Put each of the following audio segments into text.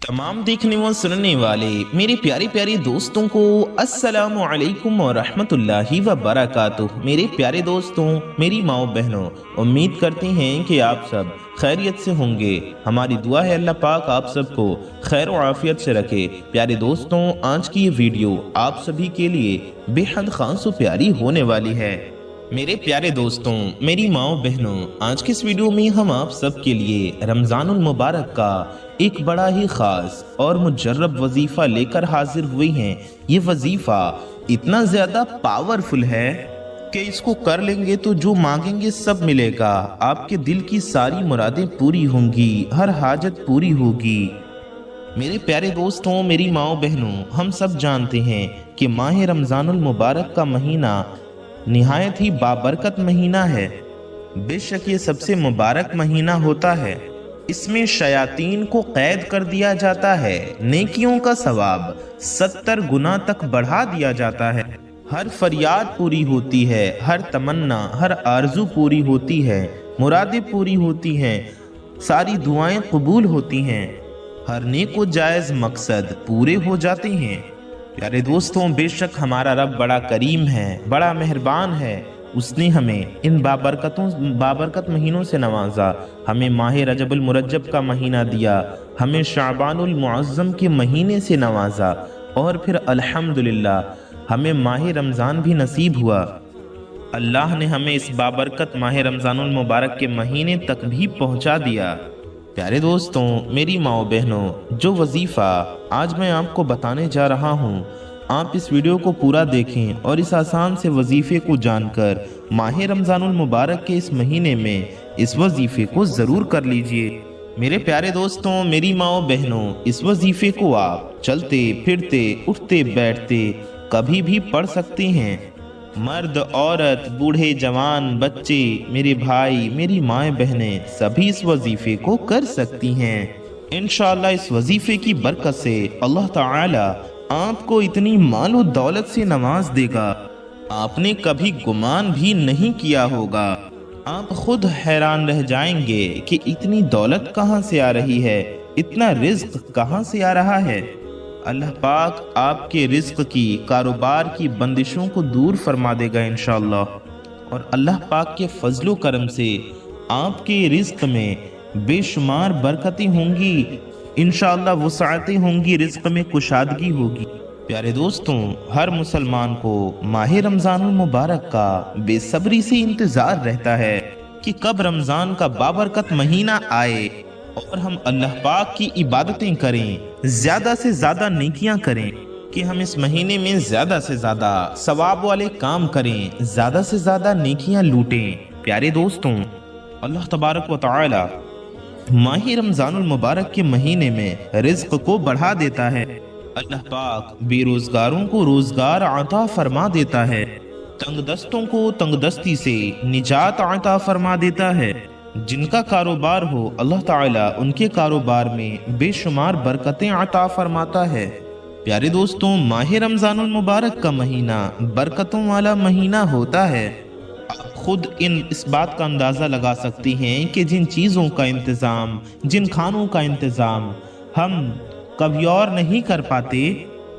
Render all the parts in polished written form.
तमाम देखने व सुनने वाले मेरे प्यारे प्यारे दोस्तों को अस्सलामु अलैकुम व रहमतुल्लाहि व बरकातुहू। मेरे प्यारे दोस्तों, मेरी माओ बहनों, उम्मीद करते हैं कि आप सब खैरियत से होंगे। हमारी दुआ है अल्लाह पाक आप सबको खैर व आफियत से रखे। प्यारे दोस्तों, आज की ये वीडियो आप सभी के लिए बेहद खास व प्यारी होने वाली है। मेरे प्यारे दोस्तों, मेरी माओ बहनों, आज की इस वीडियो में हम आप सब के लिए रमज़ानुल मुबारक का एक बड़ा ही खास और मुजर्रब वजीफा लेकर हाजिर हुए हैं। ये वजीफा इतना ज्यादा पावरफुल है कि इसको कर लेंगे तो जो मांगेंगे सब मिलेगा। आपके दिल की सारी मुरादें पूरी होंगी, हर हाजत पूरी होगी। मेरे प्यारे दोस्तों, मेरी माओ बहनों, हम सब जानते हैं कि माह रमज़ानुल मुबारक का महीना निहायत ही बाबरकत महीना है। बेशक ये सबसे मुबारक महीना होता है। इसमें शयातीन को कैद कर दिया जाता है, नेकियों का सवाब 70 गुना तक बढ़ा दिया जाता है। हर फरियाद पूरी होती है, हर तमन्ना, हर आरजू पूरी होती है, मुरादें पूरी होती हैं, सारी दुआएं कबूल होती हैं, हर नेक व जायज़ मकसद पूरे हो जाते हैं। प्यारे दोस्तों, बेशक हमारा रब बड़ा करीम है, बड़ा मेहरबान है। उसने हमें इन बाबरकत महीनों से नवाजा। हमें माह रजबुल मुरज्जब का महीना दिया, हमें शाबानुल मुअज्जम के महीने से नवाजा, और फिर अल्हम्दुलिल्लाह हमें माह रमज़ान भी नसीब हुआ। अल्लाह ने हमें इस बाबरकत माह रमज़ानुल मुबारक के महीने तक भी पहुंचा दिया। प्यारे दोस्तों, मेरी माओ बहनों, जो वजीफ़ा आज मैं आपको बताने जा रहा हूँ, आप इस वीडियो को पूरा देखें और इस आसान से वजीफ़े को जानकर माह रमज़ानुल मुबारक के इस महीने में इस वजीफ़े को ज़रूर कर लीजिए। मेरे प्यारे दोस्तों, मेरी माओ बहनों, इस वजीफ़े को आप चलते फिरते, उठते बैठते कभी भी पढ़ सकते हैं। मर्द, औरत, बूढ़े, जवान, बच्चे, मेरे भाई, मेरी माएँ बहनें सभी इस वजीफ़े को कर सकती हैं। इंशाअल्लाह इस वजीफ़े की बरकत से अल्लाह ताला आपको इतनी मालो दौलत से नवाज देगा, आपने कभी गुमान भी नहीं किया होगा। आप खुद हैरान रह जाएंगे कि इतनी दौलत कहाँ से आ रही है, इतना रिज्क कहाँ से आ रहा है। अल्लाह पाक आपके रिज्क की, कारोबार की बंदिशों को दूर फरमा देगा इंशाअल्लाह, और अल्लाह पाक के फजलो करम से आपके रिज्क में बेशुमार बरकतें होंगी इंशाअल्लाह, वसाअतें होंगी, रिज्क में कुशादगी होगी। प्यारे दोस्तों, हर मुसलमान को माह रमज़ानुल मुबारक का बेसब्री से इंतज़ार रहता है कि कब रमज़ान का बाबरकत महीना आए और हम अल्लाह पाक की इबादतें करें, ज़्यादा से ज़्यादा नेकियां करें, कि हम इस महीने में ज़्यादा से ज़्यादा सवाब वाले काम करें, ज़्यादा से ज़्यादा नेकियां लूटें। प्यारे दोस्तों, अल्लाह तबारक व तआला माह रमज़ानुल मुबारक के महीने में रिज़्क को बढ़ा देता है। अल्लाह पाक बेरोज़गारों को रोज़गार अता फरमा देता है, तंगदस्तों को तंगदस्ती से निजात अता फरमा देता है। जिनका कारोबार हो, अल्लाह ताला उनके कारोबार में बेशुमार बरकतें अता फरमाता है। प्यारे दोस्तों, माह रमज़ानुल मुबारक का महीना बरकतों वाला महीना होता है। आप खुद इस बात का अंदाज़ा लगा सकते हैं कि जिन चीज़ों का इंतज़ाम, जिन खानों का इंतज़ाम हम कभी और नहीं कर पाते,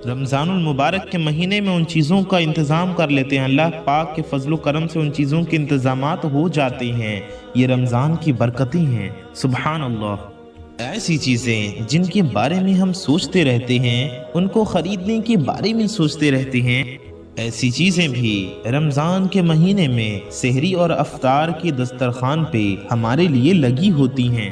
रमज़ानुल मुबारक के महीने में उन चीज़ों का इंतज़ाम कर लेते हैं। अल्लाह पाक के फजलो करम से उन चीज़ों के इंतज़ामात हो जाते हैं। ये रमज़ान की बरकतें हैं। सुबहान अल्लाह। ऐसी चीज़ें जिनके बारे में हम सोचते रहते हैं, उनको ख़रीदने के बारे में सोचते रहते हैं, ऐसी चीज़ें भी रमज़ान के महीने में सहरी और अफ्तार के दस्तरखान पे हमारे लिए लगी होती हैं।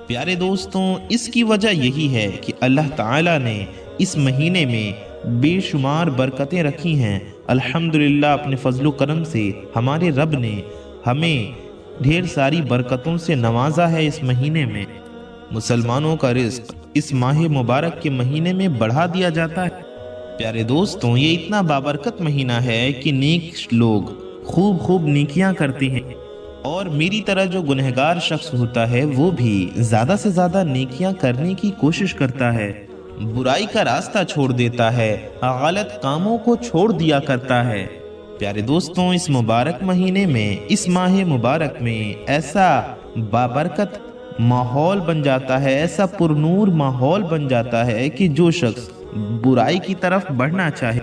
प्यारे दोस्तों, इसकी वजह यही है कि अल्लाह ताला ने इस महीने में बेशुमार बरकतें रखी हैं। अल्हम्दुलिल्लाह, अपने फजलो करम से हमारे रब ने हमें ढेर सारी बरकतों से नवाजा है। इस महीने में मुसलमानों का रिज़्क इस माह मुबारक के महीने में बढ़ा दिया जाता है। प्यारे दोस्तों, ये इतना बाबरकत महीना है कि नेक लोग खूब नेकियां करते हैं, और मेरी तरह जो गुनहगार शख्स होता है वो भी ज़्यादा से ज़्यादा नेकियां करने की कोशिश करता है, बुराई का रास्ता छोड़ देता है, गलत कामों को छोड़ दिया करता है। प्यारे दोस्तों, इस मुबारक महीने में, इस माह मुबारक में ऐसा बाबरकत माहौल बन जाता है, ऐसा पुरनूर माहौल बन जाता है कि जो शख्स बुराई की तरफ बढ़ना चाहे,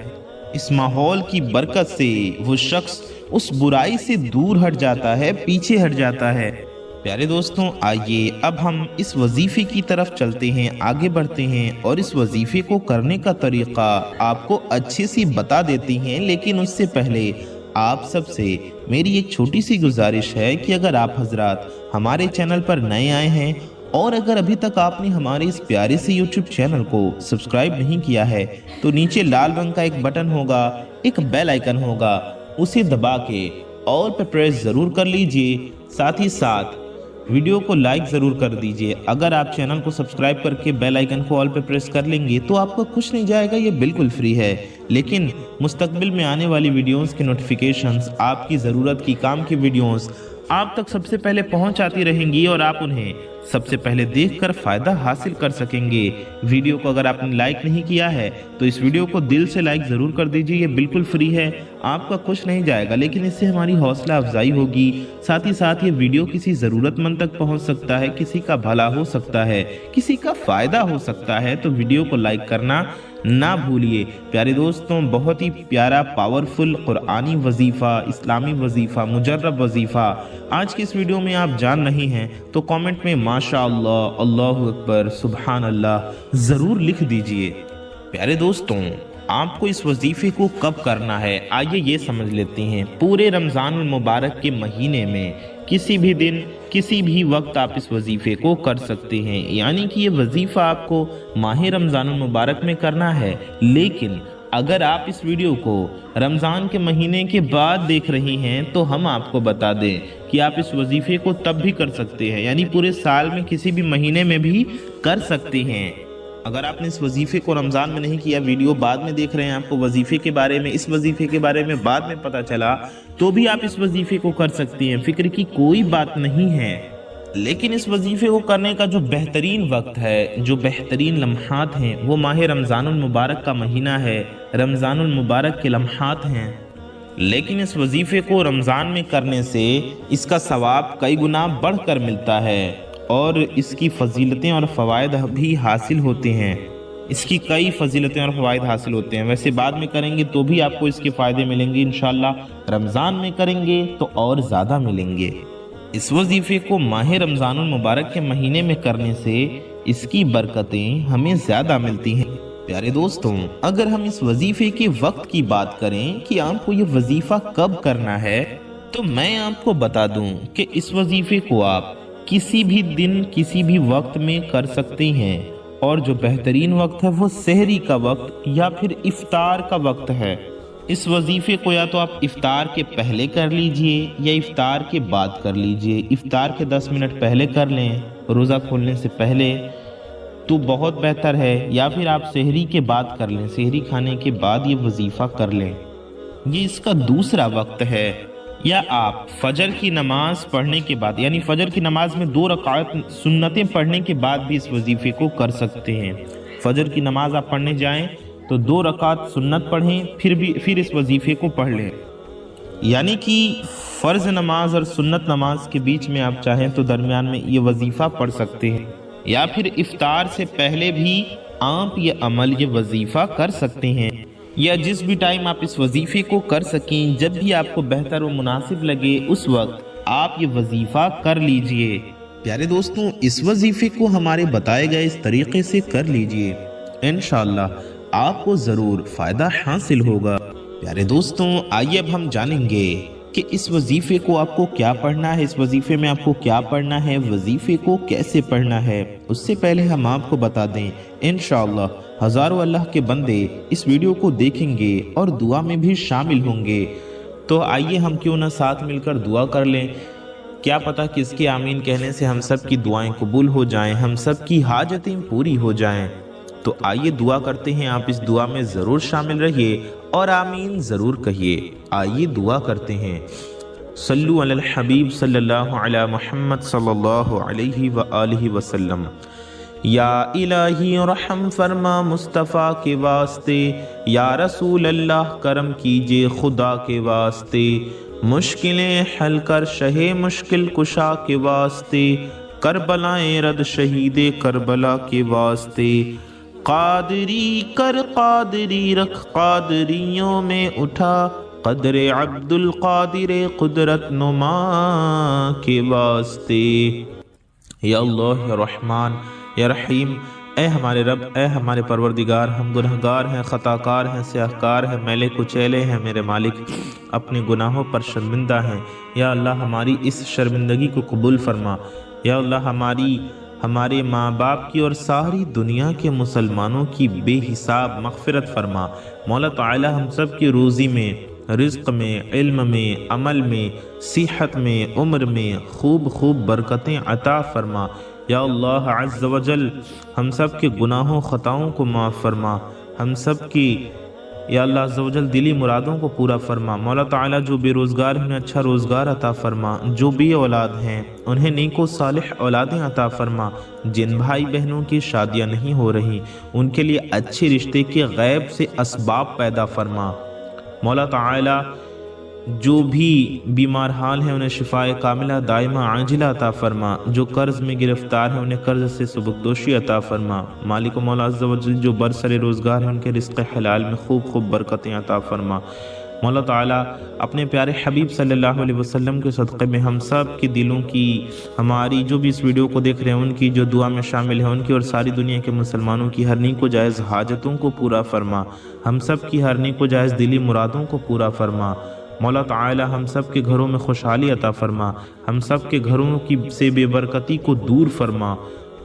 इस माहौल की बरकत से वो शख्स उस बुराई से दूर हट जाता है, पीछे हट जाता है। प्यारे दोस्तों, आइए अब हम इस वजीफे की तरफ चलते हैं, आगे बढ़ते हैं और इस वजीफे को करने का तरीका आपको अच्छे से बता देते हैं। लेकिन उससे पहले आप सबसे मेरी एक छोटी सी गुजारिश है कि अगर आप हजरात हमारे चैनल पर नए आए हैं और अगर अभी तक आपने हमारे इस प्यारे से YouTube चैनल को सब्सक्राइब नहीं किया है तो नीचे लाल रंग का एक बटन होगा, एक बेल आइकन होगा, उसे दबा के ऑल पे प्रेस ज़रूर कर लीजिए। साथ ही साथ वीडियो को लाइक ज़रूर कर दीजिए। अगर आप चैनल को सब्सक्राइब करके बेल आइकन को ऑल पे प्रेस कर लेंगे तो आपको कुछ नहीं जाएगा, ये बिल्कुल फ्री है। लेकिन मुस्तकबिल में आने वाली वीडियोस की नोटिफिकेशंस, आपकी ज़रूरत की काम की वीडियोस आप तक सबसे पहले पहुंच आती रहेंगी और आप उन्हें सबसे पहले देखकर फ़ायदा हासिल कर सकेंगे। वीडियो को अगर आपने लाइक नहीं किया है तो इस वीडियो को दिल से लाइक ज़रूर कर दीजिए, ये बिल्कुल फ्री है, आपका कुछ नहीं जाएगा, लेकिन इससे हमारी हौसला अफजाई होगी। साथ ही साथ ये वीडियो किसी ज़रूरतमंद तक पहुंच सकता है, किसी का भला हो सकता है, किसी का फ़ायदा हो सकता है, तो वीडियो को लाइक करना ना भूलिए। प्यारे दोस्तों, बहुत ही प्यारा पावरफुल कुरानी वजीफ़ा, इस्लामी वजीफ़ा, मुजर्रब वजीफ़ा आज की इस वीडियो में आप जान नहीं हैं तो कमेंट में माशा अल्लाह, अल्लाहु अकबर, सुबहान अल्लाह ज़रूर लिख दीजिए। प्यारे दोस्तों, आपको इस वजीफ़े को कब करना है आइए ये समझ लेते हैं। पूरे रमज़ान मुबारक के महीने में किसी भी दिन, किसी भी वक्त आप इस वजीफ़े को कर सकते हैं। यानी कि ये वजीफ़ा आपको माह रमज़ान मुबारक में करना है। लेकिन अगर आप इस वीडियो को रमज़ान के महीने के बाद देख रही हैं तो हम आपको बता दें कि आप इस वजीफ़े को तब भी कर सकते हैं, यानी पूरे साल में किसी भी महीने में भी कर सकते हैं। अगर आपने इस वजीफ़े को रमज़ान में नहीं किया, वीडियो बाद में देख रहे हैं, आपको वजीफ़े के बारे में, इस वजीफ़े के बारे में बाद में पता चला, तो भी आप इस वजीफ़े को कर सकती हैं, फ़िक्र की कोई बात नहीं है। लेकिन इस वजीफ़े को करने का जो बेहतरीन वक्त है, जो बेहतरीन लम्हात हैं, वो माह रमज़ानुल मुबारक का महीना है, रमज़ानुल मुबारक के लम्हात हैं। लेकिन इस वजीफ़े को रमज़ान में करने से इसका सवाब कई गुना बढ़कर मिलता है और इसकी फ़जीलतें और फ़वाइद भी हासिल होते हैं। इसकी कई फ़जीलतें और फ़वाइद हासिल होते हैं। वैसे बाद में करेंगे तो भी आपको इसके फ़ायदे मिलेंगे इंशाअल्लाह, रमज़ान में करेंगे तो और ज़्यादा मिलेंगे। इस वजीफ़े को माह रमज़ानुल मुबारक के महीने में करने से इसकी बरकतें हमें ज़्यादा मिलती हैं। प्यारे दोस्तों, अगर हम इस वजीफ़े के वक्त की बात करें कि आपको ये वजीफ़ा कब करना है, तो मैं आपको बता दूं कि इस वजीफ़े को आप किसी भी दिन, किसी भी वक्त में कर सकते हैं। और जो बेहतरीन वक्त है वो सहरी का वक्त या फिर इफ्तार का वक्त है। इस वजीफ़े को या तो आप इफ्तार के पहले कर लीजिए या इफ्तार के बाद कर लीजिए। इफ्तार के 10 मिनट पहले कर लें, रोज़ा खोलने से पहले, तो बहुत बेहतर है। या फिर आप सहरी के बाद कर लें, सहरी खाने के बाद ये वजीफ़ा कर लें, ये इसका दूसरा वक्त है। या आप फजर की नमाज पढ़ने के बाद, यानी फजर की नमाज में 2 रकात सुन्नतें पढ़ने के बाद भी इस वजीफ़े को कर सकते हैं। फजर की नमाज आप पढ़ने जाएं तो 2 रकात सुन्नत पढ़ें, फिर इस वजीफ़े को पढ़ लें। यानी कि फ़र्ज़ नमाज और सुन्नत नमाज के बीच में आप चाहें तो दरमियान में ये वजीफ़ा पढ़ सकते हैं। या फिर इफ्तार से पहले भी आप ये अमल, ये वजीफ़ा कर सकते हैं। या जिस भी टाइम आप इस वजीफ़े को कर सकें, जब भी आपको बेहतर व मुनासिब लगे उस वक्त आप ये वजीफ़ा कर लीजिए। प्यारे दोस्तों, इस वजीफ़े को हमारे बताए गए इस तरीके से कर लीजिए, इंशाअल्लाह आपको ज़रूर फ़ायदा हासिल होगा। प्यारे दोस्तों, आइए अब हम जानेंगे कि इस वजीफ़े को आपको क्या पढ़ना है, इस वजीफ़े में आपको क्या पढ़ना है, वजीफ़े को कैसे पढ़ना है। उससे पहले हम आपको बता दें, इंशाअल्लाह हज़ारों अल्लाह के बंदे इस वीडियो को देखेंगे और दुआ में भी शामिल होंगे। तो आइए हम क्यों ना साथ मिलकर दुआ कर लें। क्या पता किसके आमीन कहने से हम सब की दुआएं कबूल हो जाएं, हम सब की हाजतें पूरी हो जाएं। तो आइए दुआ करते हैं, आप इस दुआ में ज़रूर शामिल रहिए और आमीन ज़रूर कहिए। आइए दुआ करते हैं। सल्लु अलल हबीब सल्लल्लाहु अला मुहम्मद सल्लल्लाहु अलैहि व आलिहि वसल्लम। या इलाही रहम फरमा मुस्तफ़ा के वास्ते, या रसूल अल्लाह करम कीजिए खुदा के वास्ते, मुश्किलें हल कर शहे मुश्किल कुशा के वास्ते, کربلائیں رد شہید کربلا کے واسطے، قادری کر قادری رکھ قادریوں میں اٹھا، قدر عبد القادر قدرت نما کے واسطے۔ یا اللہ یا رحمان یا رحیم، اے ہمارے رب، اے ہمارے پروردگار، ہم گنہگار ہیں، خطا کار ہیں، سیاہکار ہیں، میلے کچیلے ہیں میرے مالک، اپنے گناہوں پر شرمندہ ہیں۔ یا اللہ ہماری اس شرمندگی کو قبول فرما۔ یا اللہ ہمارے ماں باپ کی اور ساری دنیا کے مسلمانوں کی بے حساب مغفرت فرما۔ مولا تعالی ہم سب کی روزی میں، رزق میں، علم میں، عمل میں، صحت میں، عمر میں خوب برکتیں عطا فرما۔ یا اللہ عز و جل ہم سب کے گناہوں خطاؤں کو معاف فرما، ہم سب کی یا اللہ عز و جل دلی مرادوں کو پورا فرما۔ مولا تعالی جو بے روزگار ہیں انہیں اچھا روزگار عطا فرما، جو بے اولاد ہیں انہیں نیک و صالح اولادیں عطا فرما، جن بھائی بہنوں کی شادیاں نہیں ہو رہی ان کے لیے اچھے رشتے کے غیب سے اسباب پیدا فرما۔ مولا تعالی جو بھی بیمار حال ہیں انہیں شفائے کاملہ دائمہ عاجلہ عطا فرما، جو قرض میں گرفتار ہیں انہیں قرض سے سبکدوشی عطا فرما۔ مالک و مولا عز و جل جو برسر روزگار ہیں ان کے رزق حلال میں خوب برکتیں عطا فرما۔ مولا تعالیٰ اپنے پیارے حبیب صلی اللہ علیہ وسلم کے صدقے میں ہم سب کے دلوں کی، ہماری جو بھی اس ویڈیو کو دیکھ رہے ہیں ان کی، جو دعا میں شامل ہیں ان کی، اور ساری دنیا کے مسلمانوں کی ہر نیک و جائز حاجتوں کو پورا فرما، ہم سب کی ہر نیک و جائز دلی مرادوں کو پورا فرما۔ مولا تعالی ہم سب کے گھروں میں خوشحالی عطا فرما، ہم سب کے گھروں کی سے بے برکتی کو دور فرما۔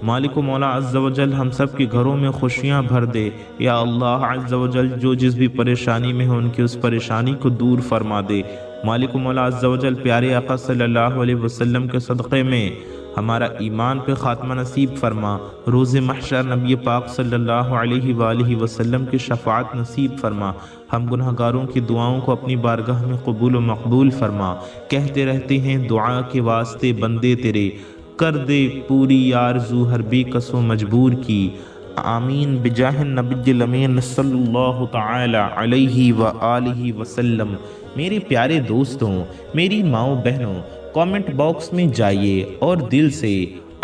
مالک و مولا عز و جل ہم سب کے گھروں میں خوشیاں بھر دے۔ یا اللہ عز و جل جو جس بھی پریشانی میں ہو ان کی اس پریشانی کو دور فرما دے۔ مالک و مولا عز و جل پیارے آقا صلی اللہ علیہ وسلم کے صدقے میں ہمارا ایمان پہ خاتمہ نصیب فرما، روز محشر نبی پاک صلی اللہ علیہ وآلہ وسلم کی شفاعت نصیب فرما، ہم گنہگاروں کی دعاؤں کو اپنی بارگاہ میں قبول و مقبول فرما۔ کہتے رہتے ہیں دعا کے واسطے بندے تیرے، کر دے پوری آرزو ہر بے کس و مجبور کی، آمین بجاہ النبی الامین صلی اللہ تعالی علیہ وآلہ وسلم۔ میرے پیارے دوستوں، میری ماؤں بہنوں، کامنٹ باکس میں جائیے اور دل سے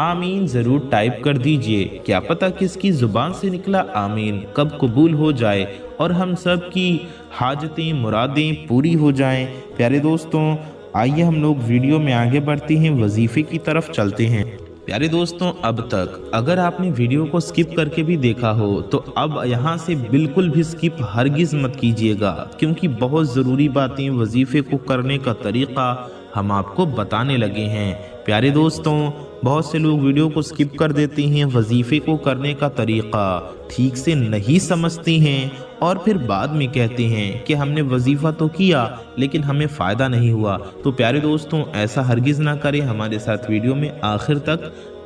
آمین ضرور ٹائپ کر دیجئے، کیا پتہ کس کی زبان سے نکلا آمین کب قبول ہو جائے اور ہم سب کی حاجتیں مرادیں پوری ہو جائیں۔ پیارے دوستوں، آئیے ہم لوگ ویڈیو میں آگے بڑھتے ہیں، وظیفے کی طرف چلتے ہیں۔ پیارے دوستوں، اب تک اگر آپ نے ویڈیو کو سکپ کر کے بھی دیکھا ہو تو اب یہاں سے بالکل بھی سکپ ہرگز مت کیجیے گا، کیونکہ بہت ضروری باتیں، وظیفے کو کرنے کا طریقہ ہم آپ کو بتانے لگے ہیں۔ پیارے دوستوں، بہت سے لوگ ویڈیو کو سکپ کر دیتے ہیں، وظیفے کو کرنے کا طریقہ ٹھیک سے نہیں سمجھتے ہیں اور پھر بعد میں کہتے ہیں کہ ہم نے وظیفہ تو کیا لیکن ہمیں فائدہ نہیں ہوا۔ تو پیارے دوستوں، ایسا ہرگز نہ کریں، ہمارے ساتھ ویڈیو میں آخر تک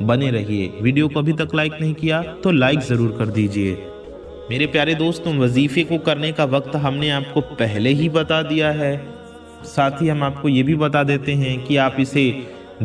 بنے رہیے۔ ویڈیو کو ابھی تک لائک نہیں کیا تو لائک ضرور کر دیجئے۔ میرے پیارے دوستوں، وظیفے کو کرنے کا وقت ہم نے آپ کو پہلے ہی بتا دیا ہے، ساتھ ہی ہم آپ کو یہ بھی بتا دیتے ہیں کہ آپ اسے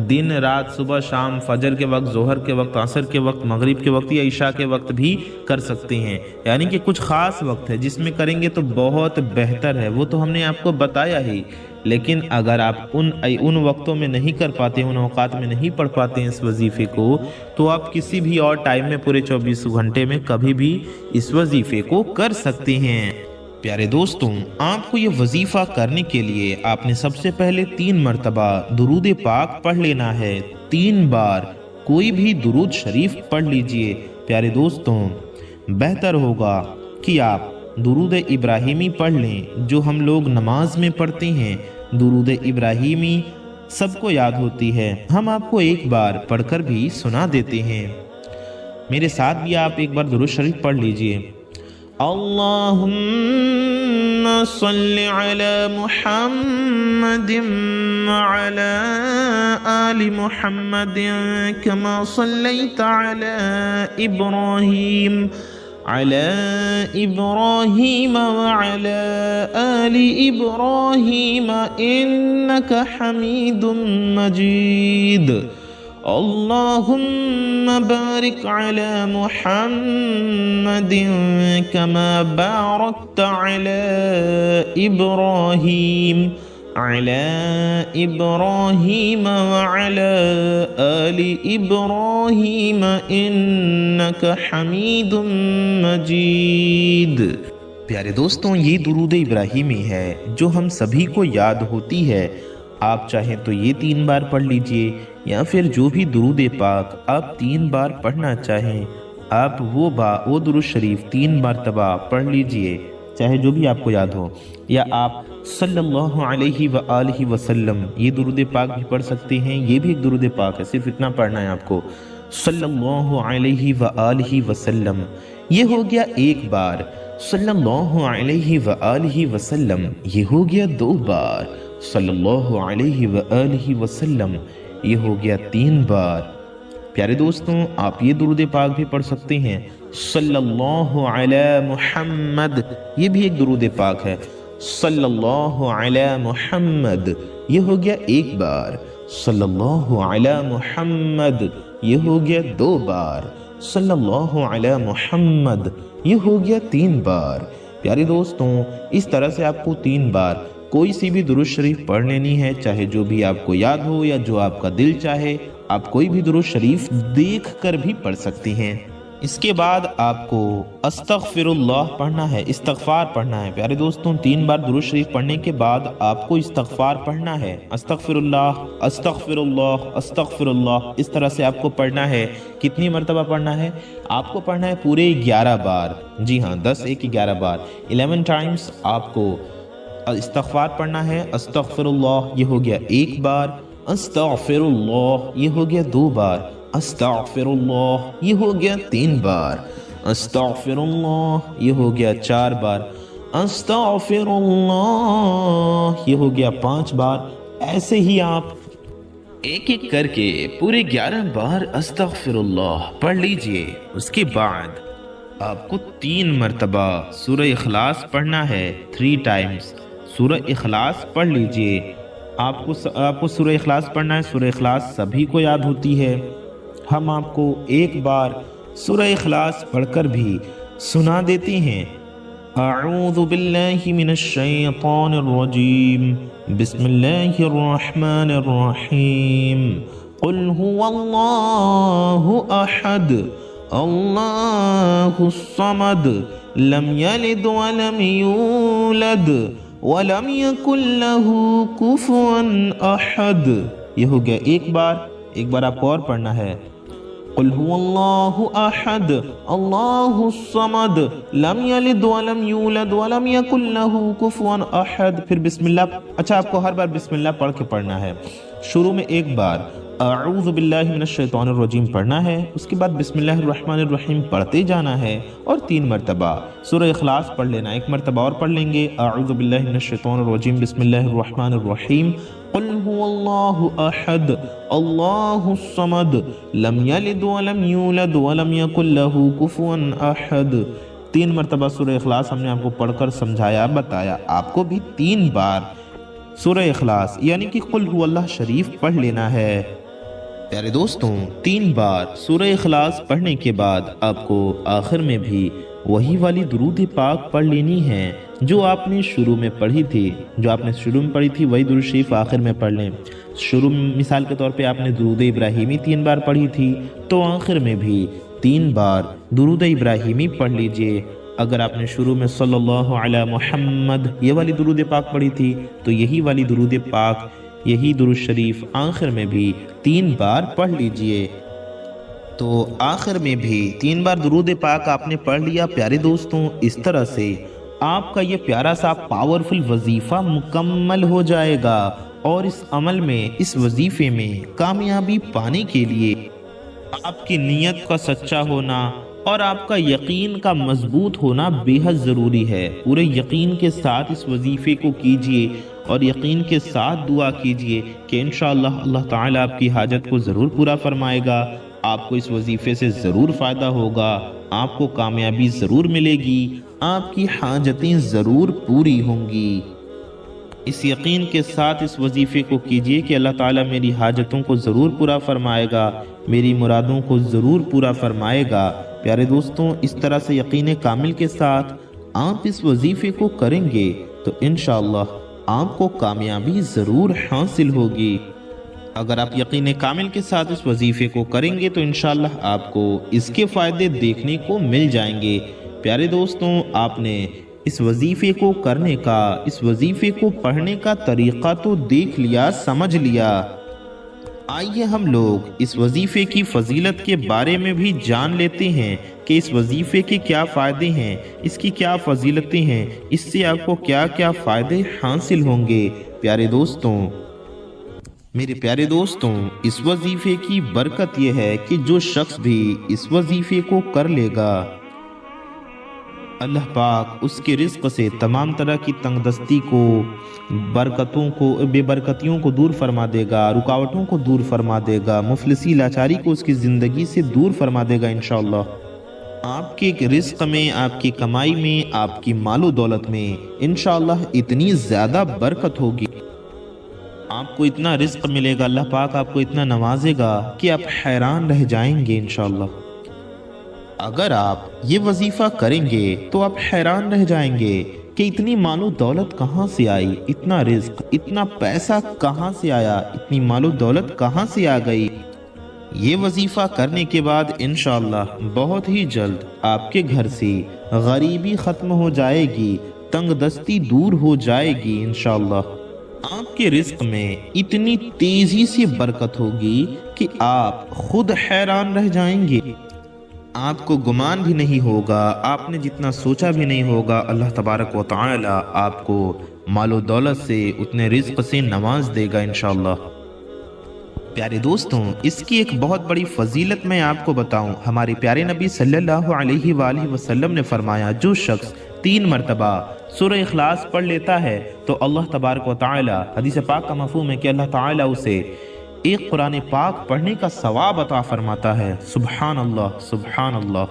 دن رات، صبح شام، فجر کے وقت، ظہر کے وقت، عصر کے وقت، مغرب کے وقت یا عشاء کے وقت بھی کر سکتے ہیں، یعنی کہ کچھ خاص وقت ہے جس میں کریں گے تو بہت بہتر ہے، وہ تو ہم نے آپ کو بتایا ہی۔ لیکن اگر آپ ان وقتوں میں نہیں کر پاتے، ان اوقات میں نہیں پڑھ پاتے ہیں اس وظیفے کو، تو آپ کسی بھی اور ٹائم میں پورے 24 گھنٹے میں کبھی بھی اس وظیفے کو کر سکتے ہیں۔ پیارے دوستوں، آپ کو یہ وظیفہ کرنے کے لیے آپ نے سب سے پہلے 3 مرتبہ درود پاک پڑھ لینا ہے، 3 بار کوئی بھی درود شریف پڑھ لیجئے۔ پیارے دوستوں، بہتر ہوگا کہ آپ درود ابراہیمی پڑھ لیں جو ہم لوگ نماز میں پڑھتے ہیں۔ درود ابراہیمی سب کو یاد ہوتی ہے، ہم آپ کو ایک بار پڑھ کر بھی سنا دیتے ہیں، میرے ساتھ بھی آپ ایک بار درود شریف پڑھ لیجئے۔ اللہم صل علی محمد وعلی آل محمد کما صلیت علی ابراہیم وعلی آل ابراہیم انک حمید مجید۔ اللہم بارک علی محمد کما بارکت علی ابراہیم علی ابراہیم وعلی آل ابراہیم انک حمید مجید۔ پیارے دوستوں، یہ درود ابراہیمی ہے جو ہم سبھی کو یاد ہوتی ہے۔ آپ چاہیں تو یہ 3 بار پڑھ لیجئے، یا پھر جو بھی درود پاک آپ 3 بار پڑھنا چاہیں آپ وہ درود شریف 3 مرتبہ پڑھ لیجئے، چاہے جو بھی آپ کو یاد ہو، یا آپ صلی اللہ علیہ وآلہ وسلم یہ درود پاک بھی پڑھ سکتے ہیں۔ یہ بھی ایک درود پاک ہے، صرف اتنا پڑھنا ہے آپ کو، صلی اللہ علیہ وآلہ وسلم۔ یہ ہو گیا 1 بار، صلی اللہ علیہ وآلہ وسلم یہ ہو گیا 2 بار، صلی اللہ علیہ وآلہ وسلم یہ ہو گیا 3 بار۔ پیارے دوستوں، آپ یہ درود پاک بھی پڑھ سکتے ہیں، صلی اللہ علی محمد، یہ بھی ایک درود پاک ہے، صلی اللہ علی محمد یہ ہو گیا 1 بار، صلی اللہ علی محمد یہ ہو گیا 2 بار، صلی اللہ علی محمد یہ ہو گیا 3 بار۔ پیارے دوستوں، اس طرح سے آپ کو 3 بار کوئی سی بھی درود شریف پڑھ لینی ہے، چاہے جو بھی آپ کو یاد ہو یا جو آپ کا دل چاہے۔ آپ کوئی بھی درود شریف دیکھ کر بھی پڑھ سکتی ہیں۔ اس کے بعد آپ کو استغفر اللہ پڑھنا ہے، استغفار پڑھنا ہے۔ پیارے دوستوں، 3 بار درود شریف پڑھنے کے بعد آپ کو استغفار پڑھنا ہے، استغفر اللہ استغفر اللہ استغفر اللہ، اس طرح سے آپ کو پڑھنا ہے۔ کتنی مرتبہ پڑھنا ہے؟ آپ کو پڑھنا ہے پورے 11 بار، جی ہاں، 10 1 11 بار، 11 ٹائمز آپ کو استغفار پڑھنا ہے۔ استغفر اللہ یہ ہو گیا 1 بار، استغفر اللہ یہ ہو گیا 2 بار، استغفر اللہ یہ ہو گیا 3 بار، استغفر اللہ یہ ہو گیا 4 بار، استغفر اللہ یہ ہو گیا 5 بار۔ ایسے ہی آپ ایک ایک کر کے پورے 11 بار استغفر اللہ پڑھ لیجئے۔ اس کے بعد آپ کو 3 مرتبہ سورہ اخلاص پڑھنا ہے، 3 ٹائمز سورہ اخلاص پڑھ لیجئے۔ آپ کو سورہ اخلاص پڑھنا ہے۔ سورہ اخلاص سبھی کو یاد ہوتی ہے، ہم آپ کو 1 بار سورہ اخلاص پڑھ کر بھی سنا دیتے ہیں۔ اعوذ باللہ من الشیطان الرجیم، بسم اللہ الرحمن الرحیم، قل هو اللہ احد اللہ الصمد لم یلد ولم یولد وَلَمْ يَكُنْ لَهُ كُفُوًا أَحَدٌ یہ ہو گیا 1 بار۔ 1 بار آپ کو اور پڑھنا ہے، قُلْ هُوَ اللَّهُ أَحَدٌ اللَّهُ الصَّمَدُ لَمْ يَلِدْ وَلَمْ يُولَدْ وَلَمْ يَكُنْ لَهُ كُفُوًا أَحَدٌ۔ پھر بسم اللہ، اچھا آپ کو ہر بار بسم اللہ پڑھ کے پڑھنا ہے۔ شروع میں 1 بار اعوذ باللہ من الشیطان الرجیم پڑھنا ہے، اس کے بعد بسم اللہ الرحمن الرحیم پڑھتے جانا ہے، اور 3 مرتبہ سورہ اخلاص پڑھ لینا۔ 1 مرتبہ اور پڑھ لیں گے، اعوذ باللہ من الشیطان الرجیم، بسم اللہ الرحمن الرحیم، قل هو اللہ احد اللہ الصمد لم یلد ولم یولد ولم یکن له کفوا احد۔ 3 مرتبہ سورہ اخلاص ہم نے آپ کو پڑھ کر سمجھایا، بتایا۔ آپ کو بھی 3 بار سورہ اخلاص یعنی کہ قل هو اللہ شریف پڑھ لینا ہے۔ پیارے دوستوں، 3 بار سورہ اخلاص پڑھنے کے بعد آپ کو آخر میں بھی وہی والی درود پاک پڑھ لینی ہے جو آپ نے شروع میں پڑھی تھی۔ جو آپ نے شروع میں پڑھی تھی وہی درود شریف آخر میں پڑھ لیں۔ شروع میں مثال کے طور پہ آپ نے درود ابراہیمی 3 بار پڑھی تھی، تو آخر میں بھی 3 بار درود ابراہیمی پڑھ لیجئے۔ اگر آپ نے شروع میں صلی اللہ علی محمد یہ والی درود پاک پڑھی تھی، تو یہی والی درود پاک، یہی درود شریف آخر میں بھی 3 بار پڑھ لیجئے۔ تو آخر میں بھی 3 بار درود پاک آپ نے پڑھ لیا۔ پیارے دوستوں، اس طرح سے آپ کا یہ پیارا سا پاورفل وظیفہ مکمل ہو جائے گا، اور اس عمل میں، اس وظیفے میں کامیابی پانے کے لیے آپ کی نیت کا سچا ہونا اور آپ کا یقین کا مضبوط ہونا بے حد ضروری ہے۔ پورے یقین کے ساتھ اس وظیفے کو کیجئے، اور یقین کے ساتھ دعا کیجئے کہ انشاءاللہ اللہ تعالیٰ آپ کی حاجت کو ضرور پورا فرمائے گا۔ آپ کو اس وظیفے سے ضرور فائدہ ہوگا، آپ کو کامیابی ضرور ملے گی، آپ کی حاجتیں ضرور پوری ہوں گی۔ اس یقین کے ساتھ اس وظیفے کو کیجئے کہ اللہ تعالیٰ میری حاجتوں کو ضرور پورا فرمائے گا، میری مرادوں کو ضرور پورا فرمائے گا۔ پیارے دوستوں، اس طرح سے یقین کامل کے ساتھ آپ اس وظیفے کو کریں گے تو انشاءاللہ आपको कामयाबी ज़रूर हासिल होगी। अगर आप यकीन कामिल के साथ इस वजीफ़े को करेंगे तो इंशाअल्लाह आपको इसके फ़ायदे देखने को मिल जाएंगे। प्यारे दोस्तों, आपने इस वजीफ़े को करने का, इस वजीफ़े को पढ़ने का तरीक़ा तो देख लिया, समझ लिया। आइए हम लोग इस वजीफ़े की फ़जीलत के बारे में भी जान लेते हैं कि इस वजीफ़े के क्या फ़ायदे हैं, इसकी क्या फ़जीलतें हैं, इससे आपको क्या क्या फ़ायदे हासिल होंगे। प्यारे दोस्तों, मेरे प्यारे दोस्तों, इस वजीफ़े की बरकत यह है कि जो शख्स भी इस वजीफ़े को कर लेगा, अल्लाह पाक उसके रिज़्क़ से तमाम तरह की तंगदस्ती को, बरकतों को, बेबरकतियों को दूर फरमा देगा, रुकावटों को दूर फरमा देगा, मुफलिसी लाचारी को उसकी ज़िंदगी से दूर फरमा देगा इंशाअल्लाह। आपके रिज़्क़ में, आपकी कमाई में, आपकी मालो दौलत में इंशाअल्लाह इतनी ज़्यादा बरकत होगी, आपको इतना रिज़्क़ मिलेगा, अल्लाह पाक आपको इतना नवाजेगा कि आप हैरान रह जाएंगे इंशाअल्लाह। अगर आप ये वजीफ़ा करेंगे तो आप हैरान रह जाएंगे कि इतनी मालो दौलत कहाँ से आई, इतना रिज़्क़, इतना पैसा कहाँ से आया, इतनी मालो दौलत कहाँ से आ गई। ये वजीफ़ा करने के बाद इंशाअल्लाह बहुत ही जल्द आपके घर से गरीबी ख़त्म हो जाएगी, तंगदस्ती दूर हो जाएगी इंशाअल्लाह। आपके रिज़्क़ में इतनी तेज़ी से बरकत होगी कि आप खुद हैरान रह जाएंगे। आपको गुमान भी नहीं होगा, आपने जितना सोचा भी नहीं होगा, अल्लाह तबारक व तआला आपको मालो दौलत से, उतने रिज़्क़ से नवाज देगा इंशाअल्लाह। प्यारे दोस्तों, इसकी एक बहुत बड़ी फजीलत मैं आपको बताऊं। हमारे प्यारे नबी सल्लल्लाहु अलैहि वसल्लम ने फरमाया, जो शख्स 3 मरतबा सूरह इखलास पढ़ लेता है तो अल्लाह तबारक व तआला, हदीस पाक का मफ़हूम है कि अल्लाह ताला उसे एक कुरान पाक पढ़ने का सवाब अता फरमाता है। सुभान अल्लाह, सुभान अल्लाह।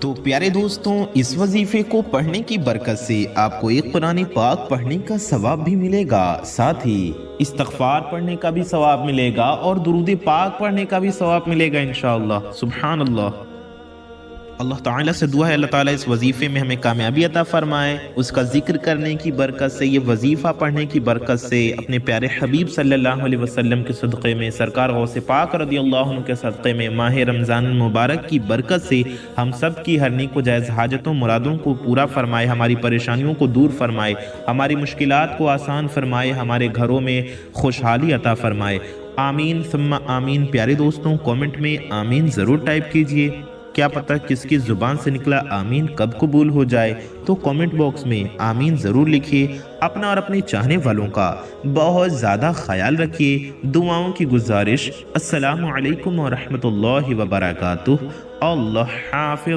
तो प्यारे दोस्तों, इस वजीफे को पढ़ने की बरकत से आपको एक कुरान पाक पढ़ने का सवाब भी मिलेगा, साथ ही इस्तग़फ़ार पढ़ने का भी सवाब मिलेगा और दुरूद पाक पढ़ने का भी सवाब मिलेगा इंशाअल्लाह। सुभान अल्लाह। अल्लाह ताला से दुआ है अल्लाह ताला इस वजीफ़े में हमें कामयाबी अता फरमाए, उसका जिक्र करने की बरकत से, ये वजीफ़ा पढ़ने की बरकत से, अपने प्यारे हबीब सल्लल्लाहु अलैहि वसल्लम के सदक़े में, सरकार गौसे पाक रज़ियल्लाहु अन्हु के सदक़े में, माह रमज़ान मुबारक की बरकत से हम सब की हर नेक व जायज़ हाजतों मुरादों को पूरा फरमाए, हमारी परेशानियों को दूर फरमाए, हमारी मुश्किलात को आसान फरमाए, हमारे घरों में खुशहाली अता फरमाए। आमीन सुम्मा आमीन। प्यारे दोस्तों, कमेंट में आमीन ज़रूर टाइप कीजिए, क्या पता किसकी ज़ुबान से निकला आमीन कब कबूल हो जाए। तो कमेंट बॉक्स में आमीन ज़रूर लिखिए। अपना और अपने चाहने वालों का बहुत ज़्यादा ख्याल रखिए। दुआओं की गुजारिश। अस्सलामु अलैकुम व रहमतुल्लाहि व बरकातुहू। अल्लाह हाफ़िज़।